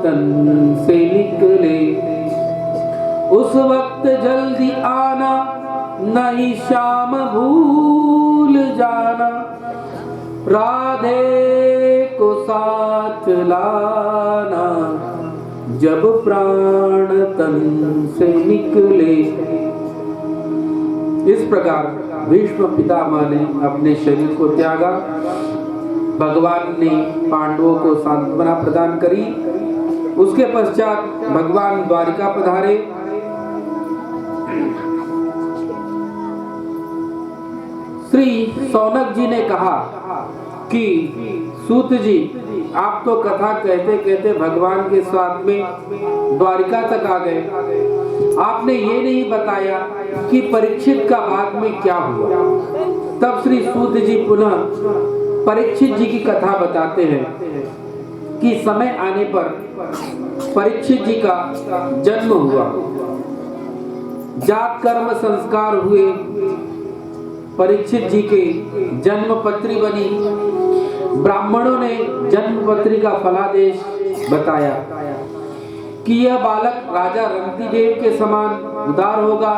तन से निकले, उस वक्त जल्दी आना, नहीं शाम भूल जाना, राधे को साथ लाना, जब प्राण तन से निकले। इस प्रकार भीष्म पितामह ने अपने शरीर को त्यागा। भगवान ने पांडवों को सांत्वना प्रदान करी। उसके पश्चात भगवान द्वारिका पधारे। श्री सौनक जी ने कहा कि सूत जी, आप तो कथा कहते कहते भगवान के साथ में द्वारिका तक आ गए, आपने ये नहीं बताया कि परीक्षित का बाद में क्या हुआ। तब श्री सूत जी पुनः परीक्षित जी की कथा बताते हैं कि समय आने पर परीक्षित जी का जन्म हुआ, जात कर्म संस्कार हुए, परीक्षित जी के जन्म पत्री बनी। ब्राह्मणों ने जन्म पत्री का फलादेश बताया कि यह बालक राजा रंतिदेव के समान उदार होगा,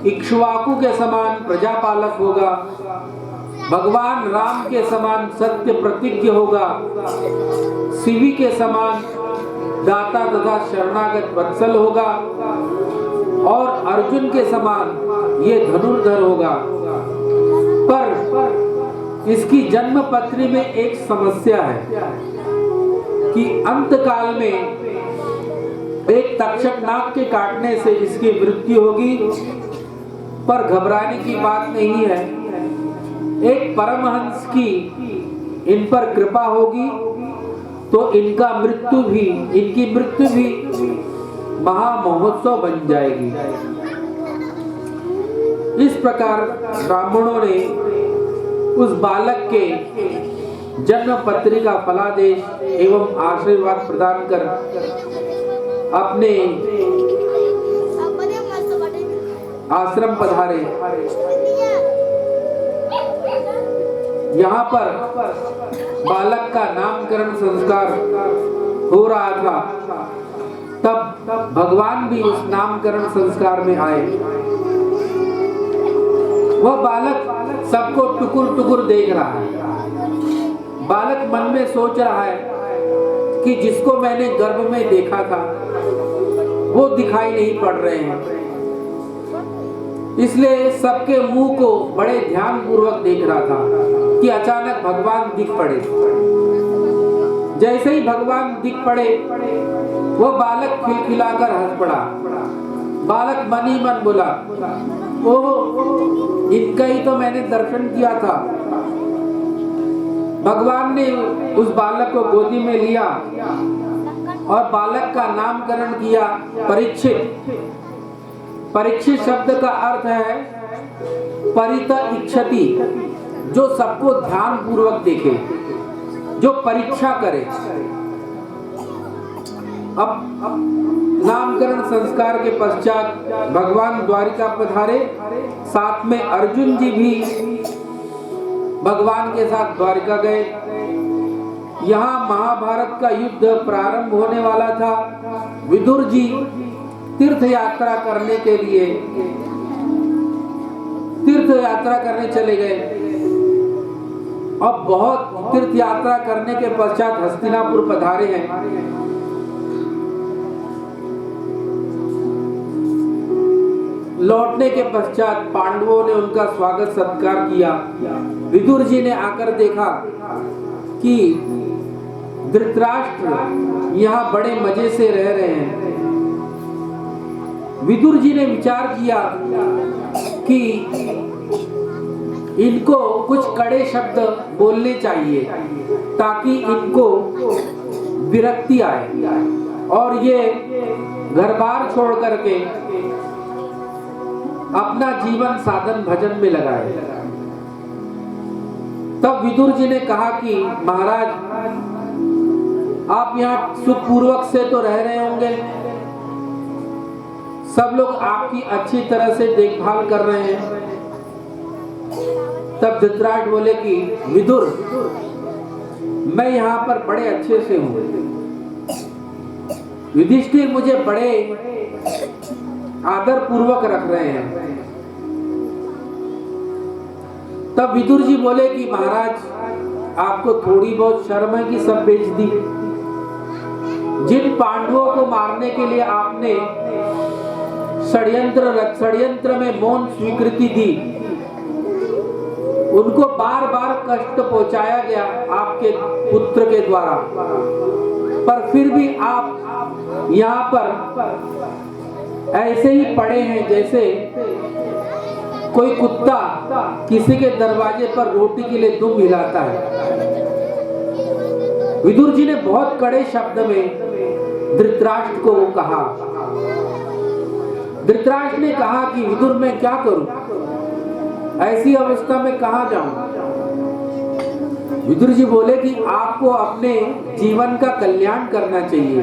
इक्ष्वाकु के समान प्रजापालक होगा, भगवान राम के समान सत्य प्रतिज्ञ होगा, शिवी के समान दाता तथा शरणागत वत्सल होगा और अर्जुन के समान ये धनुर्धर होगा। पर इसकी जन्म पत्री में एक समस्या है कि अंत काल में एक तक्षक नाग के काटने से इसकी मृत्यु होगी। पर घबराने की बात नहीं है, एक परमहंस की इन पर कृपा होगी तो इनकी मृत्यु भी महामहोत्सव बन जाएगी। इस प्रकार ब्राह्मणों ने उस बालक के जन्म पत्री का फलादेश एवं आशीर्वाद प्रदान कर अपने आश्रम पधारे। यहाँ पर बालक का नामकरण संस्कार हो रहा था, तब भगवान भी उस नामकरण संस्कार में आए। वह बालक सबको टुकुर टुकुर देख रहा है। बालक मन में सोच रहा है कि जिसको मैंने गर्भ में देखा था वो दिखाई नहीं पड़ रहे हैं, इसलिए सबके मुंह को बड़े ध्यान पूर्वक देख रहा था कि अचानक भगवान दिख पड़े। जैसे ही भगवान दिख पड़े वह बालक खिलखिलाकर हंस पड़ा। बालक मन ही मन बोला, ओह, इनका ही तो मैंने दर्शन किया था। भगवान ने उस बालक को गोदी में लिया और बालक का नामकरण किया परीक्षित। परीक्षित शब्द का अर्थ है परित इच्छति, जो सबको ध्यान पूर्वक देखे, जो परीक्षा करे। अब नामकरण संस्कार के पश्चात भगवान द्वारिका पधारे। साथ में अर्जुन जी भी भगवान के साथ द्वारिका गए। यहाँ महाभारत का युद्ध प्रारंभ होने वाला था। विदुर जी तीर्थ यात्रा करने के लिए तीर्थ यात्रा करने चले गए। अब बहुत तीर्थ यात्रा करने के पश्चात हस्तिनापुर पधारे हैं। लौटने के पश्चात पांडवों ने उनका स्वागत सत्कार किया। विदुर जी ने आकर देखा कि धृतराष्ट्र यहाँ बड़े मजे से रह रहे हैं। विदुर जी ने विचार किया कि इनको कुछ कड़े शब्द बोलने चाहिए ताकि इनको विरक्ति आए और ये घर बार छोड़ करके अपना जीवन साधन भजन में लगाए। तब विदुर जी ने कहा कि महाराज, आप यहाँ सुखपूर्वक से तो रह रहे होंगे, सब लोग आपकी अच्छी तरह से देखभाल कर रहे हैं। तब धृतराष्ट्र बोले कि विदुर, मैं यहाँ पर बड़े अच्छे से हूँ, युधिष्ठिर मुझे बड़े आदर पूर्वक रख रहे हैं। तब विदुर जी बोले कि महाराज आपको थोड़ी बहुत शर्म है कि सब बेच दी। जिन पांडवों को मारने के लिए आपने षड्यंत्र में मौन स्वीकृति दी, उनको बार बार कष्ट पहुंचाया गया आपके पुत्र के द्वारा, पर फिर भी आप यहाँ पर ऐसे ही पड़े हैं जैसे कोई कुत्ता किसी के दरवाजे पर रोटी के लिए दुम हिलाता है। विदुर जी ने बहुत कड़े शब्द में धृतराष्ट्र को वो कहा। धृतराष्ट्र ने कहा कि विदुर मैं क्या करूं, ऐसी अवस्था में कहां जाऊं। विदुर जी बोले कि आपको अपने जीवन का कल्याण करना चाहिए।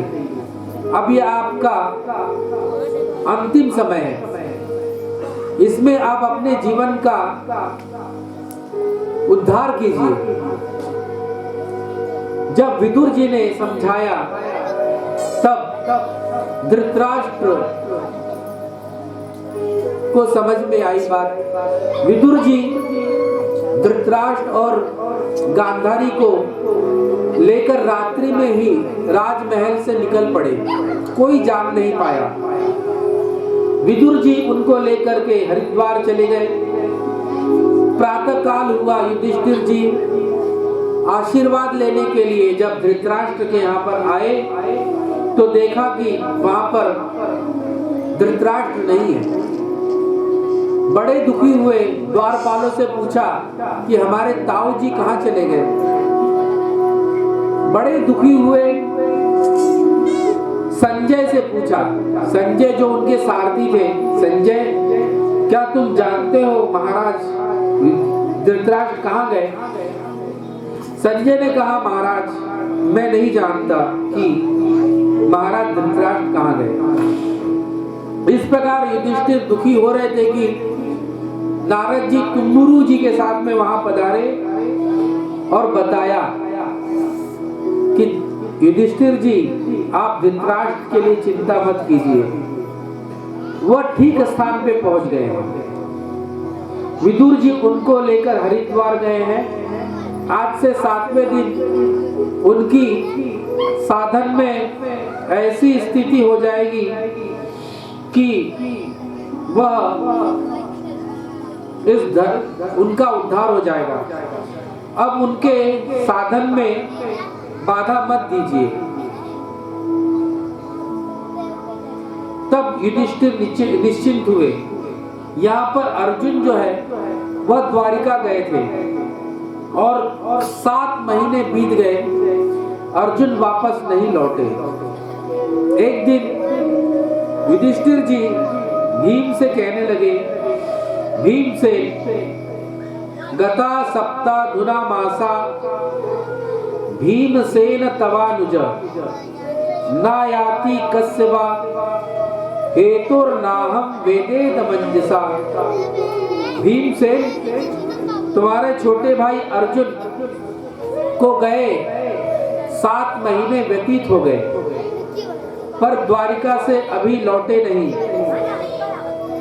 अब ये आपका अंतिम समय है, इसमें आप अपने जीवन का उद्धार कीजिए। जब विदुर जी ने समझाया तब धृतराष्ट्र को समझ में आई बात। विदुर जी धृतराष्ट्र और गांधारी को लेकर रात्रि में ही राजमहल से निकल पड़े, कोई जान नहीं पाया। विदुर जी उनको लेकर के हरिद्वार चले गए। प्रातः काल हुआ, युधिष्ठिर जी आशीर्वाद लेने के लिए जब धृतराष्ट्र के यहाँ पर आए तो देखा कि वहां पर धृतराष्ट्र नहीं है। बड़े दुखी हुए, द्वारपालों से पूछा कि हमारे ताऊ जी कहाँ चले गए। बड़े दुखी हुए, संजय से पूछा। संजय जो उनके सारथी थे, संजय क्या तुम जानते हो महाराज धृतराष्ट्र कहाँ गए। संजय ने कहा महाराज मैं नहीं जानता कि महाराज धृतराष्ट्र कहाँ गए। इस प्रकार युधिष्ठिर दुखी हो रहे थे कि नारद जी कुम्मुरु जी के साथ में वहां पधारे और बताया कि युधिष्ठिर जी आप धृतराष्ट्र के लिए चिंता मत कीजिए, वह ठीक स्थान पे पहुंच गए हैं। विदुर जी उनको लेकर हरिद्वार गए हैं। आज से 7वें दिन उनकी साधन में ऐसी स्थिति हो जाएगी कि वह उनका उद्धार हो जाएगा। अब उनके साधन में बाधा मत दीजिए। तब युधिष्ठिर निश्चिंत हुए। यहाँ पर अर्जुन जो है वह द्वारिका गए थे और 7 महीने बीत गए, अर्जुन वापस नहीं लौटे। एक दिन युधिष्ठिर जी भीम से कहने लगे, भीम से गता सप्ताधुना मासा भीमसेन तवानुज नायाति कस्यवा हेतुर्नाहं वेदेद मंजसा। भीमसेन तुम्हारे छोटे भाई अर्जुन को गए 7 महीने व्यतीत हो गए, पर द्वारिका से अभी लौटे नहीं।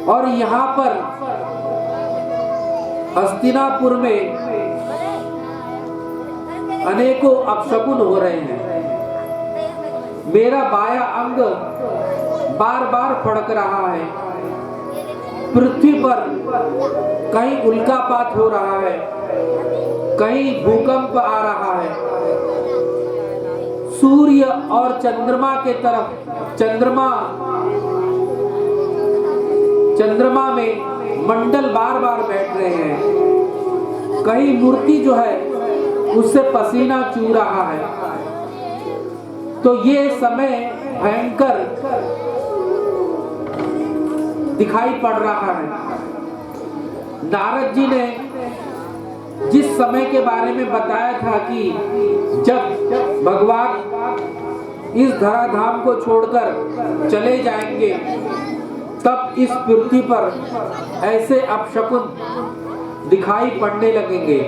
और यहाँ पर हस्तिनापुर में अनेकों अपशकुन हो रहे हैं। मेरा बायां अंग बार बार फड़क रहा है, पृथ्वी पर कहीं उल्कापात हो रहा है, कहीं भूकंप आ रहा है। सूर्य और चंद्रमा के तरफ चंद्रमा में मंडल बार बार बैठ रहे हैं। कहीं मूर्ति जो है उससे पसीना चू रहा है। तो ये समय भयंकर दिखाई पड़ रहा है। नारद जी ने जिस समय के बारे में बताया था कि जब भगवान इस धराधाम को छोड़कर चले जाएंगे, तब इस पृथ्वी पर ऐसे अपशकुन दिखाई पड़ने लगेंगे।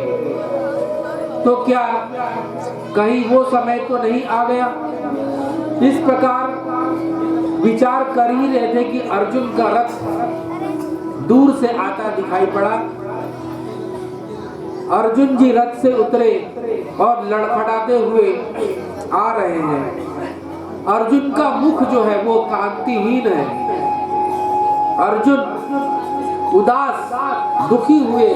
तो क्या कहीं वो समय तो नहीं आ गया। इस प्रकार विचार कर ही रहे थे कि अर्जुन का रथ दूर से आता दिखाई पड़ा। अर्जुन जी रथ से उतरे और लड़खड़ाते हुए आ रहे हैं। अर्जुन का मुख जो है वो कांतिहीन है। अर्जुन उदास दुखी हुए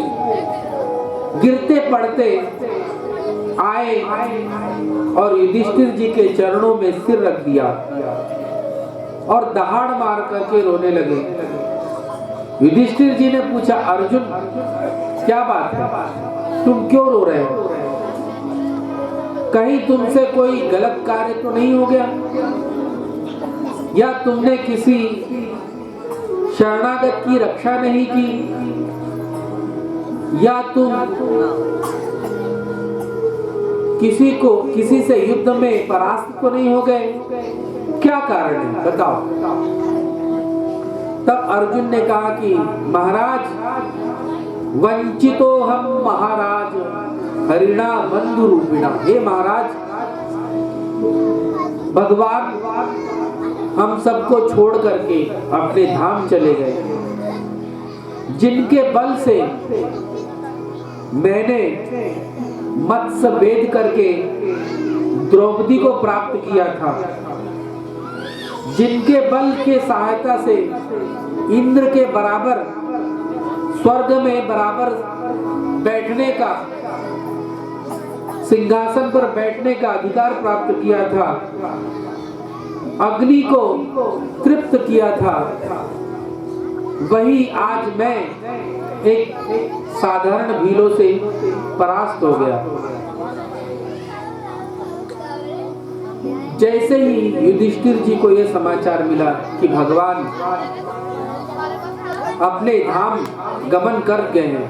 गिरते पड़ते आए और युधिष्ठिर जी के चरणों में सिर रख दिया और दहाड़ मार करके रोने लगे। युधिष्ठिर जी ने पूछा, अर्जुन क्या बात है, तुम क्यों रो रहे हो? कहीं तुमसे कोई गलत कार्य तो नहीं हो गया, या तुमने किसी शरणागत की रक्षा नहीं की, या तुम किसी से युद्ध में परास्त तो नहीं हो गए? क्या कारण है बताओ। तब अर्जुन ने कहा कि महाराज, वंचितो हम महाराज हरिणा बंधु रूपिणा। हे महाराज, भगवान हम सबको छोड़ करके अपने धाम चले गए, जिनके बल से मैंने मत्स्य वेद करके द्रौपदी को प्राप्त किया था, जिनके बल के सहायता से इंद्र के बराबर स्वर्ग में बराबर बैठने का, सिंहासन पर बैठने का अधिकार प्राप्त किया था, अग्नि को तृप्त किया था, वही आज मैं एक साधारण भीलों से परास्त हो गया। जैसे ही युधिष्ठिर जी को यह समाचार मिला कि भगवान अपने धाम गमन कर गए हैं,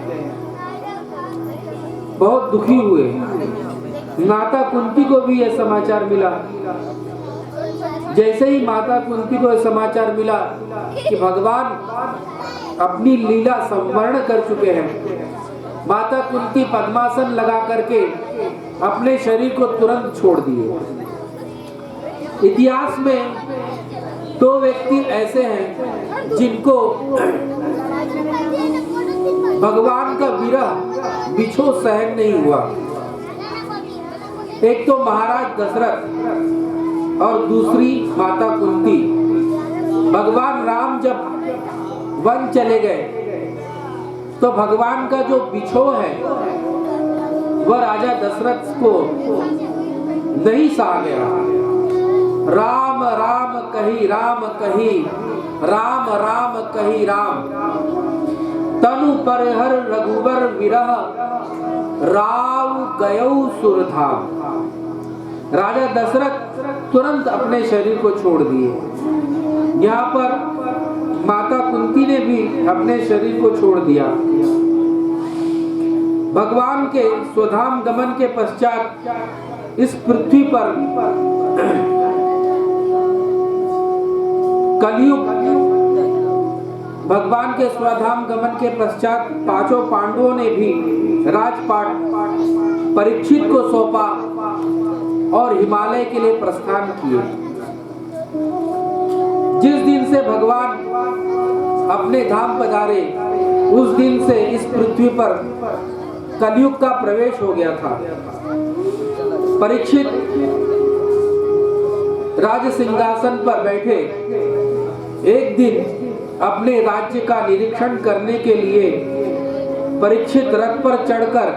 बहुत दुखी हुए। माता कुंती को भी यह समाचार मिला। जैसे ही माता कुंती को यह समाचार मिला कि भगवान अपनी लीला संवर्ण कर चुके हैं, माता कुंती पद्मासन लगा करके अपने शरीर को तुरंत छोड़ दिए। इतिहास में दो व्यक्ति ऐसे हैं जिनको भगवान का विरह बिछो सहन नहीं हुआ। एक तो महाराज दशरथ और दूसरी माता कुंती। भगवान राम जब वन चले गए तो भगवान का जो बिछो है वह राजा दशरथ को नहीं सहा गया। राम राम कही राम कही, राम राम कही राम, तनु परिहर रघुबर विरह, राव गयौ सुरधाम। राजा दशरथ तुरंत अपने शरीर को छोड़ दिए। यहाँ पर माता कुंती ने भी अपने शरीर को छोड़ दिया। भगवान के स्वधाम गमन के पश्चात इस पृथ्वी पर कलयुग, भगवान के स्वधाम गमन के पश्चात पांचों पांडवों ने भी राजपाट परीक्षित को सौंपा और हिमालय के लिए प्रस्थान किए। जिस दिन से भगवान अपने धाम पधारे उस दिन से इस पृथ्वी पर कलयुग का प्रवेश हो गया था। परीक्षित राज सिंहासन पर बैठे एक दिन अपने राज्य का निरीक्षण करने के लिए परीक्षित रथ पर चढ़कर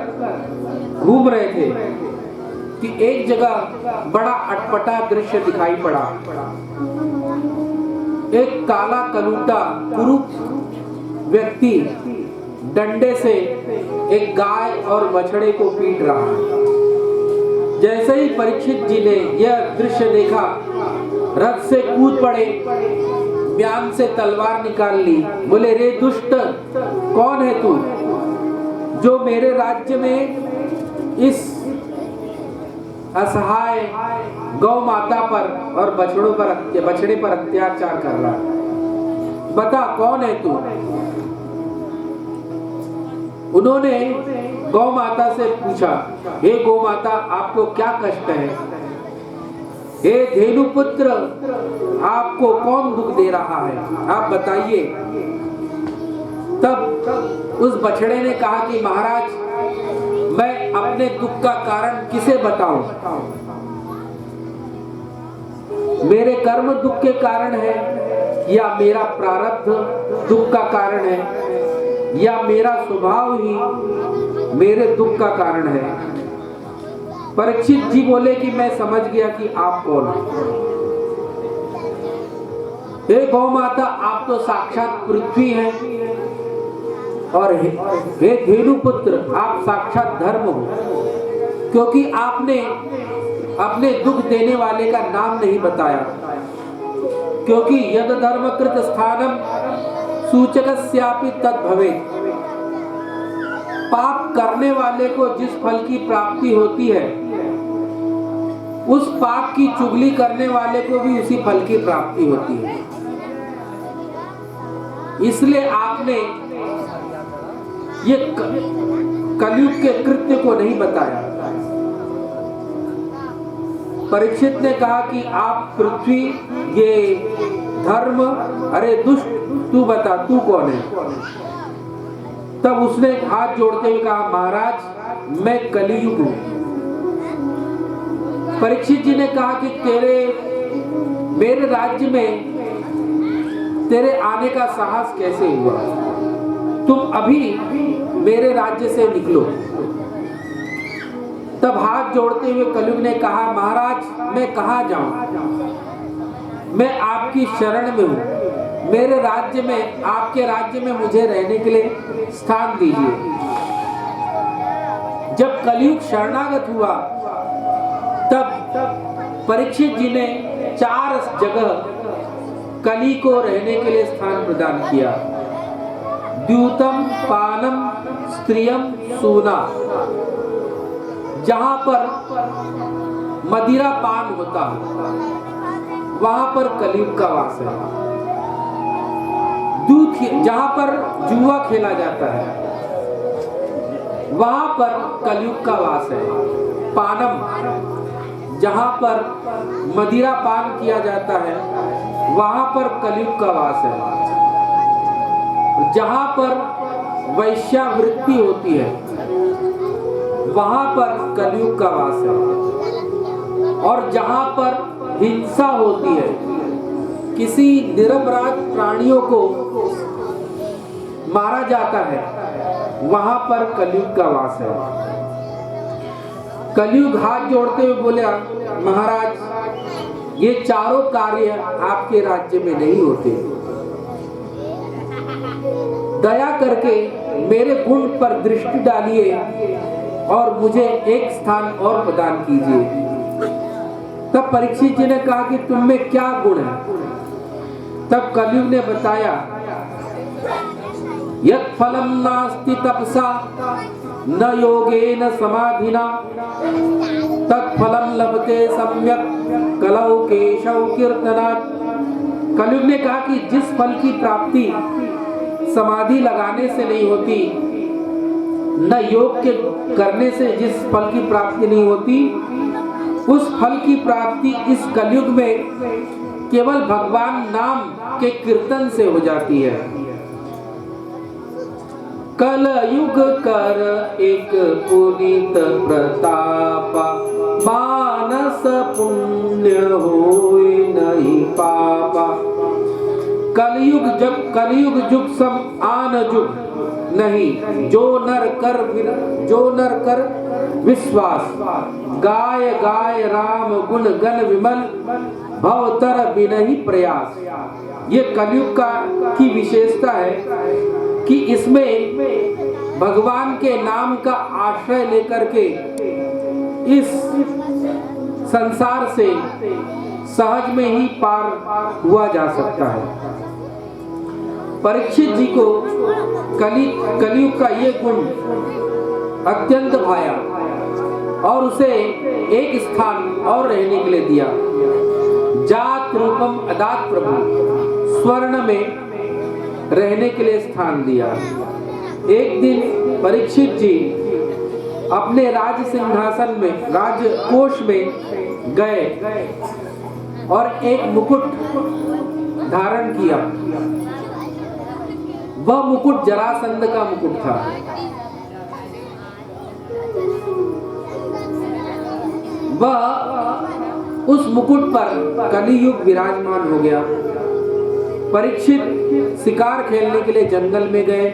घूम रहे थे कि एक जगह बड़ा अटपटा दृश्य दिखाई पड़ा। एक काला कलूटा कुरूप व्यक्ति डंडे से एक गाय और बछड़े को पीट रहा है। जैसे ही परीक्षित जी ने यह दृश्य देखा, रथ से कूद पड़े, म्यान से तलवार निकाल ली। बोले, रे दुष्ट, कौन है तू जो मेरे राज्य में इस असहाय गौ माता पर और बछड़े पर अत्याचार कर रहा है? बता, कौन है तू? उन्होंने गौ माता से पूछा, हे गौ माता, आपको क्या कष्ट है? हे धेनुपुत्र, आपको कौन दुख दे रहा है, आप बताइए। तब उस बछड़े ने कहा कि महाराज, मैं अपने दुख का कारण किसे बताऊं? मेरे कर्म दुख के कारण है, या मेरा प्रारब्ध दुख का कारण है, या मेरा स्वभाव ही मेरे दुख का कारण है? परीक्षित जी बोले कि मैं समझ गया कि आप कौन हैं। हे गौ माता, आप तो साक्षात पृथ्वी हैं, और हे धेनुपुत्र, आप साक्षात धर्म हो, क्योंकि आपने अपने दुख देने वाले का नाम नहीं बताया। क्योंकि यद धर्मकृत स्थानम सूचकस्यापि तद भवेत्। पाप करने वाले को जिस फल की प्राप्ति होती है, उस पाप की चुगली करने वाले को भी उसी फल की प्राप्ति होती है। इसलिए आपने ये कलयुग के कृत्य को नहीं बताया। परीक्षित ने कहा कि आप पृथ्वी, ये धर्म, अरे दुष्ट, तू बता तू कौन है? तब उसने हाथ जोड़ते हुए कहा, महाराज मैं कलियुग हूं। परीक्षित जी ने कहा कि मेरे राज्य में तेरे आने का साहस कैसे हुआ? तुम अभी मेरे राज्य से निकलो। तब हाथ जोड़ते हुए कलयुग ने कहा, महाराज मैं कहाँ जाऊं? मैं आपकी शरण में हूं। मेरे राज्य में, आपके राज्य में मुझे रहने के लिए स्थान दीजिए। जब कलयुग शरणागत हुआ, तब परीक्षित जी ने 4 जगह कली को रहने के लिए स्थान प्रदान किया। द्यूतम, पानम, स्त्रियम, सूना। जहां पर मदिरा पान होता है, वहां पर कलयुग का वास है। दूध, जहां पर जुआ खेला जाता है, वहां पर कलयुग का वास है। पानम, जहां पर मदिरा पान किया जाता है, वहां पर कलयुग का वास है। जहां पर वैश्यावृत्ति होती है, वहां पर कलयुग का वास है। और जहां पर हिंसा होती है, किसी निरपराध प्राणियों को मारा जाता है, वहां पर कलयुग का वास है। कलयुग हाथ जोड़ते हुए बोला, महाराज ये चारों कार्य आपके राज्य में नहीं होते। दया करके मेरे गुण पर दृष्टि डालिए और मुझे एक स्थान और प्रदान कीजिए। तब परीक्षित जी ने कहा कि तुम में क्या गुण है? तब कलयुग ने बताया, यत् फलम नास्ति तपसा न योगेन समाधिना तत्फलम लभते सम्यक कलौ केशव कीर्तनात्। कलयुग ने कहा कि जिस फल की प्राप्ति समाधि लगाने से नहीं होती, न योग के करने से जिस फल की प्राप्ति नहीं होती, उस फल की प्राप्ति इस कलयुग में केवल भगवान नाम के कीर्तन से हो जाती है। कलयुग कर एक पुनीत प्रताप, मानस पुण्य होय नहीं पापा। कलयुग जुग सम आन जुग नहीं, जो नर कर विश्वास। गाय गाय राम गुण गण विमल, भवतर बिनहि प्रयास। ये कलयुग की विशेषता है कि इसमें भगवान के नाम का आश्रय लेकर के इस संसार से सहज में ही पार हुआ जा सकता है। परीक्षित जी को कलयुग का ये गुण अत्यंत भाया और उसे एक स्थान और रहने के लिए दिया। जात रूपम अदात प्रभु, स्वर्ण में रहने के लिए स्थान दिया। एक दिन परीक्षित जी अपने राज सिंहासन में, राजकोष में गए और एक मुकुट धारण किया। वह मुकुट जरासंध का मुकुट था। वह उस मुकुट पर कलियुग विराजमान हो गया। परीक्षित शिकार खेलने के लिए जंगल में गए।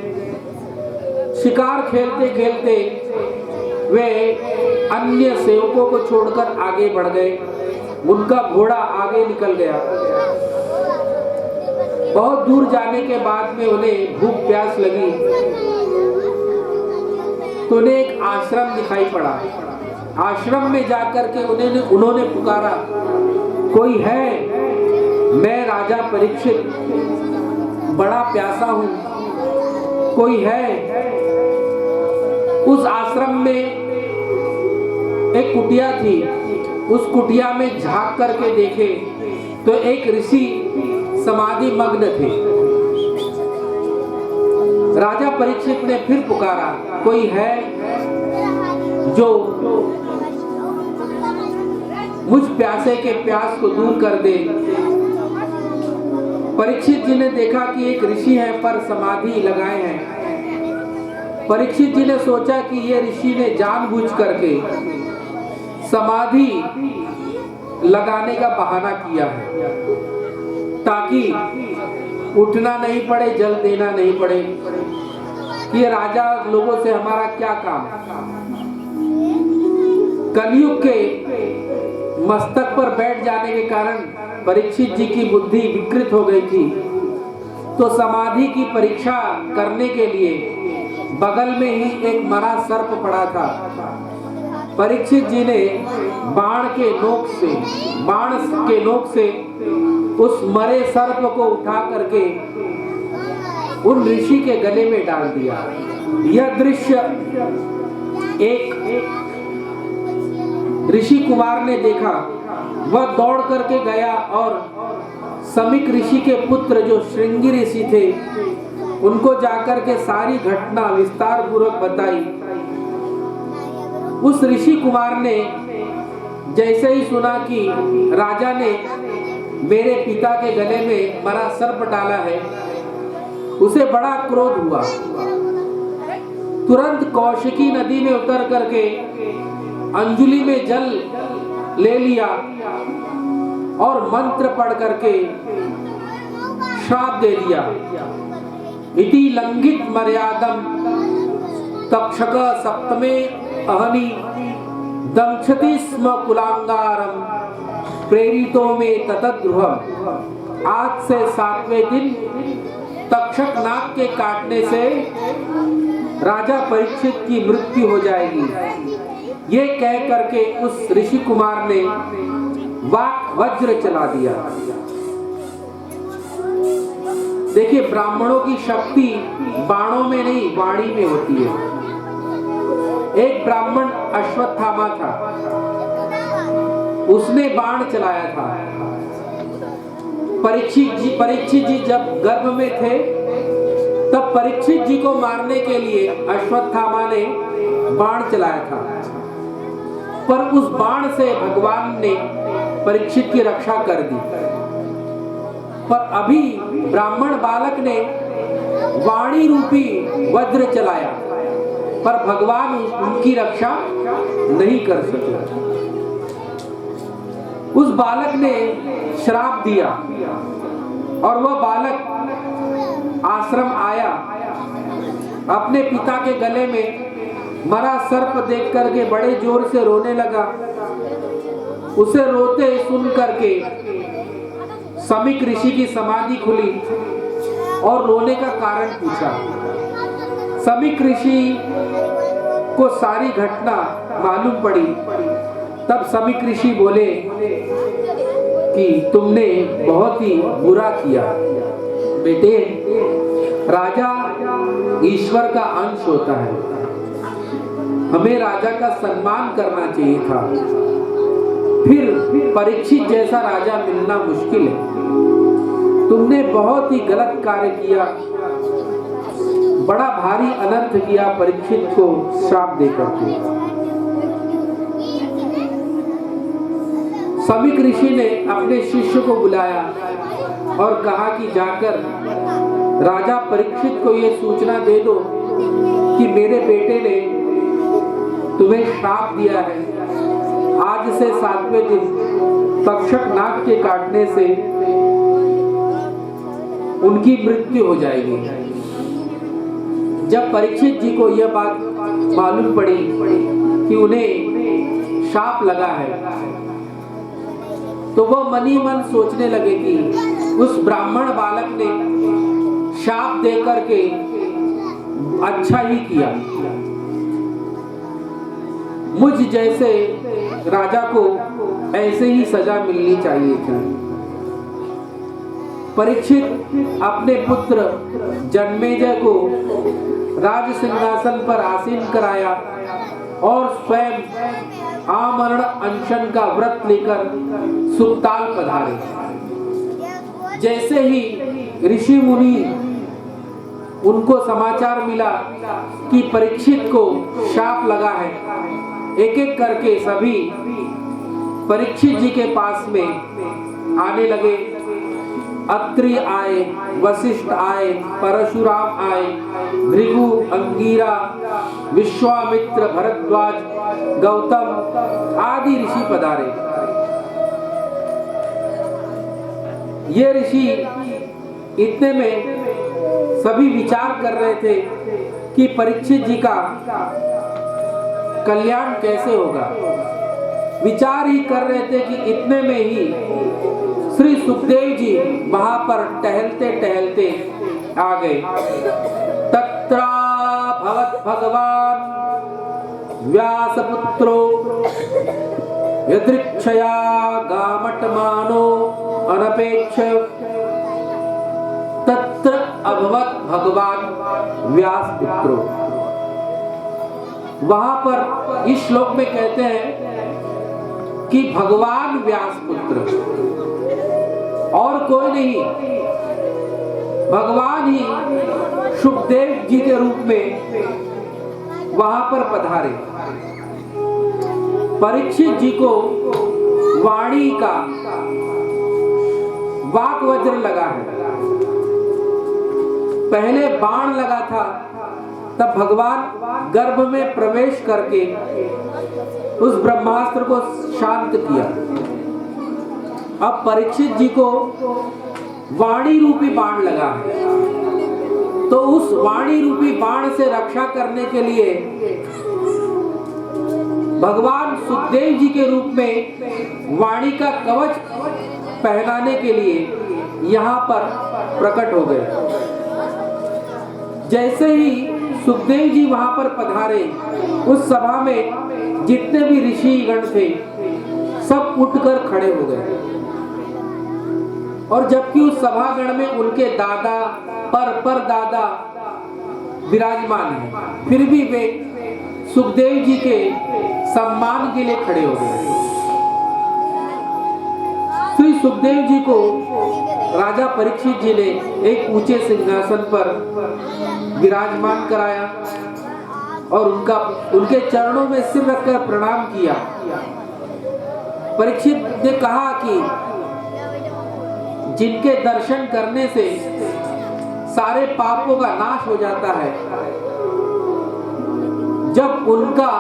शिकार खेलते खेलते वे अन्य सेवकों को छोड़कर आगे बढ़ गए। उनका घोड़ा आगे निकल गया। बहुत दूर जाने के बाद में उन्हें भूख प्यास लगी तो उन्हें एक आश्रम दिखाई पड़ा। आश्रम में जाकर के उन्होंने पुकारा, कोई है? मैं राजा परीक्षित बड़ा प्यासा हूं, कोई है? उस आश्रम में एक कुटिया थी। उस कुटिया में झांक करके देखे तो एक ऋषि समाधि मग्न थे। राजा परीक्षित ने फिर पुकारा, कोई है जो मुझ प्यासे के प्यास को दूर कर दे? परीक्षित जी ने देखा कि एक ऋषि है पर समाधि लगाए हैं। परीक्षित जी ने सोचा कि ये ऋषि ने जानबूझ करके समाधि लगाने का बहाना किया है ताकि उठना नहीं पड़े, जल देना नहीं पड़े कि ये राजा लोगों से हमारा क्या काम। कलयुग के मस्तक पर बैठ जाने के कारण परीक्षित जी की बुद्धि विकृत हो गई थी। तो समाधि की परीक्षा करने के लिए बगल में ही एक मरा सर्प पड़ा था। परीक्षित जी ने बाण के नोक से उस मरे सर्प को उठा करके उन ऋषि के गले में डाल दिया। यह दृश्य एक ऋषि कुमार ने देखा। वह दौड़ करके गया और समीक ऋषि के पुत्र जो श्रृंगी ऋषि थे उनको जाकर के सारी घटना विस्तार पूर्वक बताई। उस ऋषि कुमार ने जैसे ही सुना कि राजा ने मेरे पिता के गले में मरा सर्प डाला है, उसे बड़ा क्रोध हुआ। तुरंत कौशिकी नदी में उतर करके अंजुलि में जल ले लिया और मंत्र पढ़ करके श्राप दे दिया। इति लंघित मर्यादम तक्षक सप्तमे अहनि दंक्षति स्म कुलांगारम प्रेरितो में ततद्रुहम। आज से 7वें दिन तक्षक नाग के काटने से राजा परीक्षित की मृत्यु हो जाएगी। ये कह करके उस ऋषि कुमार ने वाक वज्र चला दिया। देखिए, ब्राह्मणों की शक्ति बाणों में नहीं, वाणी में होती है। एक ब्राह्मण अश्वत्थामा था, उसने बाण चलाया था। परीक्षित जी जब गर्भ में थे तब परीक्षित जी को मारने के लिए अश्वत्थामा ने बाण चलाया था, पर उस बाण से भगवान ने परीक्षित की रक्षा कर दी। पर अभी ब्राह्मण बालक ने वाणी रूपी वज्र चलाया, पर भगवान उनकी रक्षा नहीं कर सके। उस बालक ने श्राप दिया और वह बालक आश्रम आया। अपने पिता के गले में मरा सर्प देख करके बड़े जोर से रोने लगा। उसे रोते सुन करके समीक ऋषि की समाधि खुली और रोने का कारण पूछा। समीक ऋषि को सारी घटना मालूम पड़ी। तब समीक ऋषि बोले कि तुमने बहुत ही बुरा किया बेटे। राजा ईश्वर का अंश होता है, हमें राजा का सम्मान करना चाहिए था। फिर परीक्षित जैसा राजा मिलना मुश्किल है। तुमने बहुत ही गलत कार्य किया, बड़ा भारी अनर्थ किया परीक्षित को श्राप देकर के। समीक ऋषि ने अपने शिष्य को बुलाया और कहा कि जाकर राजा परीक्षित को यह सूचना दे दो कि मेरे बेटे ने तुम्हें श्राप दिया है। आज से 7वें दिन तक्षक नाग के काटने से उनकी मृत्यु हो जाएगी। जब परीक्षित जी को यह बात मालूम पड़ी कि उन्हें शाप लगा है, तो वह मन ही मन सोचने लगे कि उस ब्राह्मण बालक ने शाप देकर के अच्छा ही किया, मुझ जैसे राजा को ऐसे ही सजा मिलनी चाहिए थी। परीक्षित अपने पुत्र जन्मेजय को राज सिंहासन पर आसीन कराया और स्वयं आमरण अनशन का व्रत लेकर सुखताल पधारे। जैसे ही ऋषि मुनि उनको समाचार मिला कि परीक्षित को शाप लगा है, एक एक करके सभी परीक्षित जी के पास में आने लगे। अत्रि आए, वशिष्ठ आए, परशुराम आए, भृगु, अंगीरा, विश्वामित्र, भरद्वाज, गौतम आदि ऋषि पधारे। ये ऋषि इतने में सभी विचार कर रहे थे कि परीक्षित जी का कल्याण कैसे होगा। विचार ही कर रहे थे कि इतने में ही श्री सुखदेव जी वहां पर टहलते टहलते आ गए। तत्रा भवत भगवान व्यासपुत्रो यदृच्छया गामटमानो अनपेक्ष। तत्र अभवत भगवान व्यासपुत्रो। वहां पर इस श्लोक में कहते हैं कि भगवान व्यासपुत्र, और कोई नहीं, भगवान ही सुखदेव जी के रूप में वहां पर पधारे। परीक्षित जी को वाणी का वाक वज्र लगा है। पहले बाण लगा था, तब भगवान गर्भ में प्रवेश करके उस ब्रह्मास्त्र को शांत किया। अब परीक्षित जी को वाणी रूपी बाण लगा है, तो उस वाणी रूपी बाण से रक्षा करने के लिए भगवान सुखदेव जी के रूप में वाणी का कवच पहनाने के लिए यहाँ पर प्रकट हो गए। जैसे ही सुखदेव जी वहां पर पधारे, उस सभा में जितने भी ऋषि गण थे सब उठकर खड़े हो गए। और जबकि उस सभागण में उनके दादा पर दादा विराजमान हैं, फिर भी वे सुखदेव जी के सम्मान के लिए खड़े हो गए। श्री सुखदेव जी को राजा परीक्षित जी ने एक ऊंचे सिंहासन पर विराजमान कराया और उनके चरणों में सिर रखकर प्रणाम किया। परीक्षित ने कहा कि जिनके दर्शन करने से सारे पापों का नाश हो जाता है, जब उनका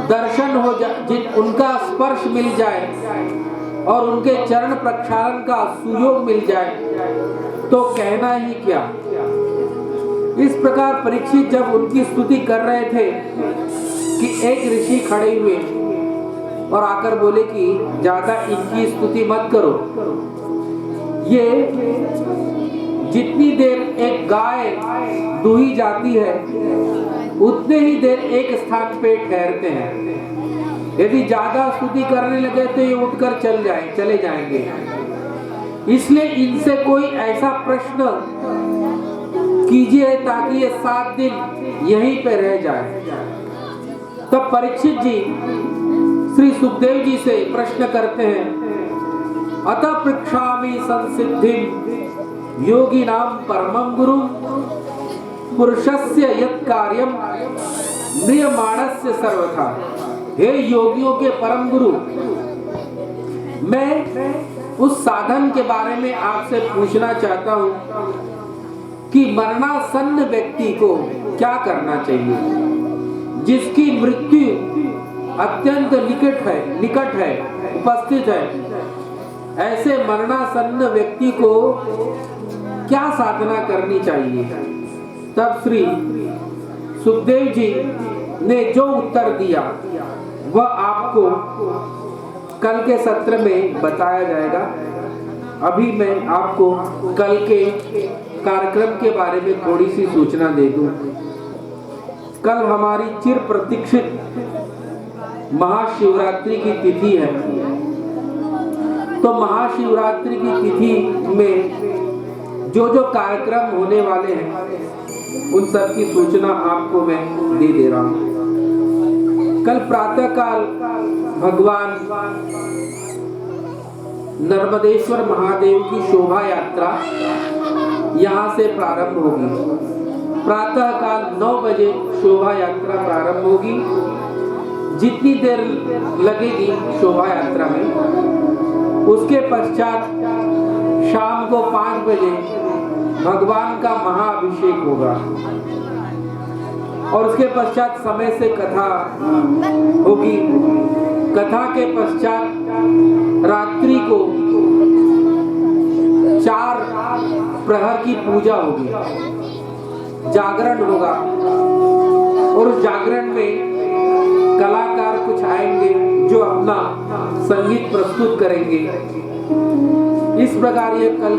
दर्शन हो जाए, उनका स्पर्श मिल जाए और उनके चरण प्रक्षालन का सुयोग मिल जाए, तो कहना ही क्या। इस प्रकार परीक्षित जब उनकी स्तुति कर रहे थे कि एक ऋषि खड़े हुए और आकर बोले कि ज्यादा इनकी स्तुति मत करो। ये जितनी देर एक गाय दूही जाती है, उतने ही देर एक स्थान पे ठहरते हैं। यदि ज्यादा स्तुति करने लगे तो ये उठकर चले जाएंगे। इसलिए इनसे कोई ऐसा प्रश्न कीजिए ताकि ये 7 दिन यहीं पे रह जाए। तब परीक्षित जी श्री सुखदेव जी से प्रश्न करते हैं, अतः पृच्छामि संसिद्धिं योगिनां परमं गुरुं पुरुषस्य यत् कार्यं म्रियमाणस्य सर्वथा। हे योगियों के परम गुरु, मैं उस साधन के बारे में आपसे पूछना चाहता हूं कि मरणासन्न व्यक्ति को क्या करना चाहिए, जिसकी मृत्यु अत्यंत निकट है, उपस्थित है। ऐसे मरणासन्न व्यक्ति को क्या साधना करनी चाहिए? तब श्री सुखदेव जी ने जो उत्तर दिया वह आपको कल के सत्र में बताया जाएगा। अभी मैं आपको कल के कार्यक्रम के बारे में थोड़ी सी सूचना दे दूं। कल हमारी चिर प्रतीक्षित महाशिवरात्रि की तिथि है। तो महाशिवरात्रि की तिथि में जो जो कार्यक्रम होने वाले हैं उन सब की सूचना आपको मैं दे दे रहा हूं। कल प्रातःकाल भगवान नर्मदेश्वर महादेव की शोभा यात्रा यहाँ से प्रारंभ होगी। प्रातःकाल 9 बजे शोभा यात्रा प्रारंभ होगी। जितनी देर लगेगी शोभा यात्रा में, उसके पश्चात शाम को 5 बजे भगवान का महाअभिषेक होगा और उसके पश्चात समय से कथा होगी। कथा के पश्चात रात्रि को 4 प्रहर की पूजा होगी, जागरण होगा और उस जागरण में कलाकार कुछ आएंगे जो अपना संगीत प्रस्तुत करेंगे। इस प्रकार ये कल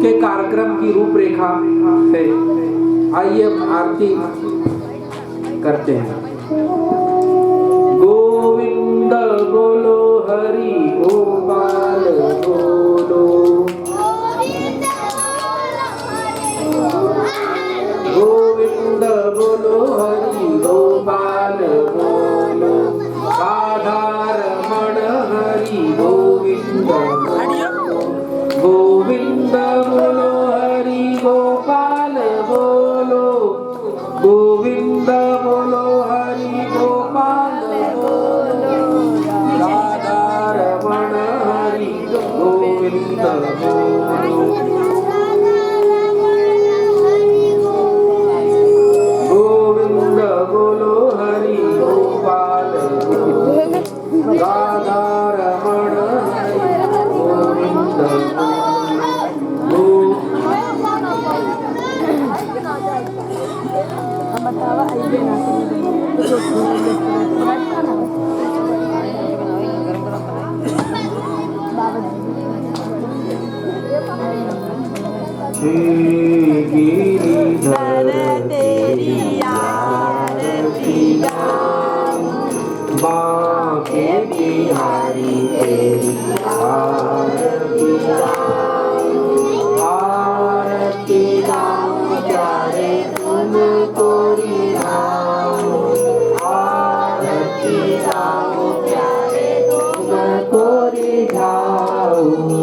के कार्यक्रम की रूपरेखा है। आइए आरती करते हैं। गोविंद बोलो, हरि गोपाल बोलो, गोविंद बोलो, हरि गोपाल बोलो, राधारमण हरि गोविंद, गोविंद बोलो, हरि गोपाल बोलो, गोविंद बोलो, हरि गोपाल बोलो, राधारमण हरि गोविंद बोलो, गोविंद बोलो, हरि गोपाल बोलो, राधारमण हरि गोविंद बोलो। गिरिधर तेरी आरती गाऊं, बांके बिहारी तेरी आरती गाऊं, आरती गाऊं प्यारे तुमको रिझाऊं, आरती गाऊं प्यारे तुमको रिझाऊं।